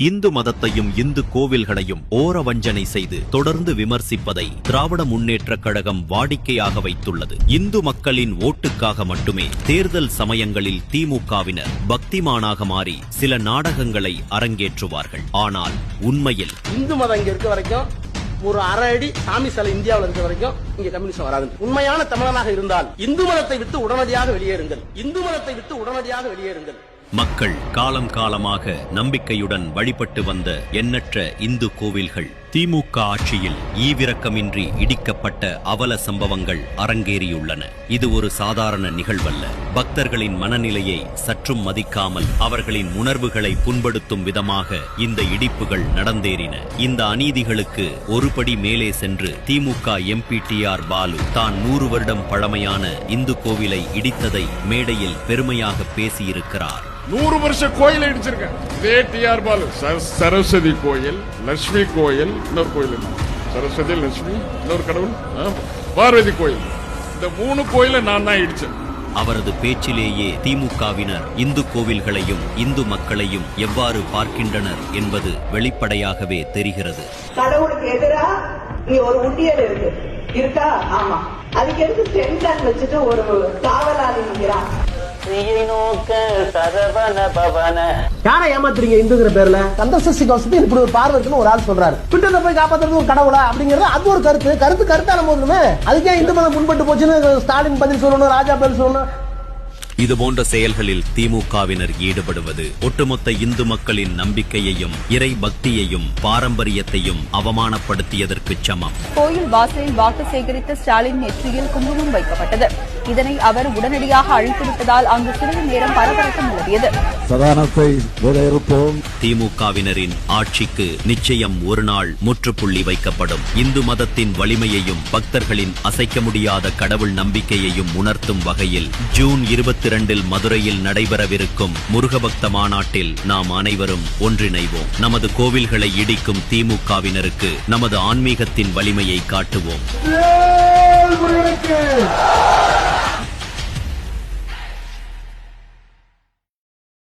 இந்து மதத்தையும் இந்து கோவில்களையும் ஓரவஞ்சனை செய்து தொடர்ந்து விமர்சிப்பதை திராவிட முன்னேற்றக் கழகம் வாடிக்கையாக வைத்துள்ளது. இந்து மக்களின் ஓட்டுக்காக மட்டுமே தேர்தல் சமயங்களில் திமுகவினர் பக்திமானாக மாறி சில நாடகங்களை அரங்கேற்றுவார்கள். ஆனால் உண்மையில் இந்து மதம் இங்க இருக்க வரைக்கும் ஒரு அரை அடி சாமி சிலை இந்தியாவில் இருக்க வரைக்கும் இங்க கம்யூனிஸ்ட் வராது. உண்மையான தமிழனாக இருந்தால் இந்து மதத்தை விட்டு உடனடியாக வெளியேறுங்கள். இந்து மதத்தை விட்டு உடனடியாக வெளியேறுங்கள். மக்கள் காலம் காலமாக நம்பிக்கையுடன் வழிபட்டு வந்த எண்ணற்ற இந்து கோவில்கள் திமுக ஆட்சியில் ஈவிரக்கமின்றி இடிக்கப்பட்ட அவல சம்பவங்கள் அரங்கேறியுள்ளன. இது ஒரு சாதாரண நிகழ்வல்ல. பக்தர்களின் மனநிலையை சற்றும் மதிக்காமல் அவர்களின் உணர்வுகளை புண்படுத்தும் விதமாக இந்த இடிப்புகள் நடந்தேறின. இந்த அநீதிகளுக்கு ஒருபடி மேலே சென்று திமுக எம்பி டிஆர் பாலு தான் 100 வருடம் பழமையான இந்து கோவிலை இடித்ததை மேடையில் பெருமையாக பேசியிருக்கிறார். 100 வருஷ கோயில் இடிச்சிருக்கேன். இதே டிஆர் பாலு சரஸ்வதி கோயில், லட்சுமி கோயில், இன்னொரு கோயில் சரஸ்வதி, லட்சுமி, இன்னொரு கடவுள் பார்வதி கோயில், இந்த 3 கோயில நான் தான் இடிச்சேன். அவரது பேச்சிலேயே திமுகவினர் இந்து கோவில்களையும் இந்து மக்களையும் எவ்வாறு பார்க்கின்றனர் என்பது வெளிப்படையாகவே தெரிகிறது. கடவுளுக்கு எதிரா நீ ஒரு உண்டியல் இருக்கா? ஆமா. அதுக்கு எடுத்து சென்டான் வச்சுட்டு ஒரு காவலாளி நிற்கிறான். யாரை ஏமாத்துறீங்க இந்துங்கிற பேர்ல? கந்தசஷ்டி கவசத்தை இப்படி ஒரு பார்வை இருக்குன்னு ஒரு ஆள் சொல்றாரு. பிட்டத்தை போய் காப்பாத்துறது ஒரு கடவுளா அப்படிங்கிறது அது ஒரு கருத்தான போதுமே. அதுக்கே இந்து மதம் முன்பட்டு போச்சுன்னு ஸ்டாலின் பதில் சொல்லணும், ராஜா பதில் சொல்லணும். இதுபோன்ற செயல்களில் திமுகவினர் ஈடுபடுவது ஒட்டுமொத்த இந்து மக்களின் நம்பிக்கையையும் இறை பக்தியையும் பாரம்பரியத்தையும் அவமானப்படுத்தியதற்கு சமம். கோயில் வாசலில் வாக்கு சேகரித்த ஸ்டாலின் நெற்றியில் குங்குமம் வைக்கப்பட்டது. இதனை அவர் உடனடியாக அழித்துவிட்டதால் அங்கு சிறிது நேரம் பரபரப்பு நிலவியது. திமுகவினரின் ஆட்சிக்கு நிச்சயம் ஒரு நாள் முற்றுப்புள்ளி வைக்கப்படும். இந்து மதத்தின் வலிமையையும் பக்தர்களின் அசைக்க முடியாத கடவுள் நம்பிக்கையையும் உணர்த்தும் வகையில் ஜூன் 22 மதுரையில் நடைபெறவிருக்கும் முருகபக்த மாநாட்டில் நாம் அனைவரும் ஒன்றிணைவோம். நமது கோவில்களை இடிக்கும் திமுகவினருக்கு நமது ஆன்மீகத்தின் வலிமையை காட்டுவோம்.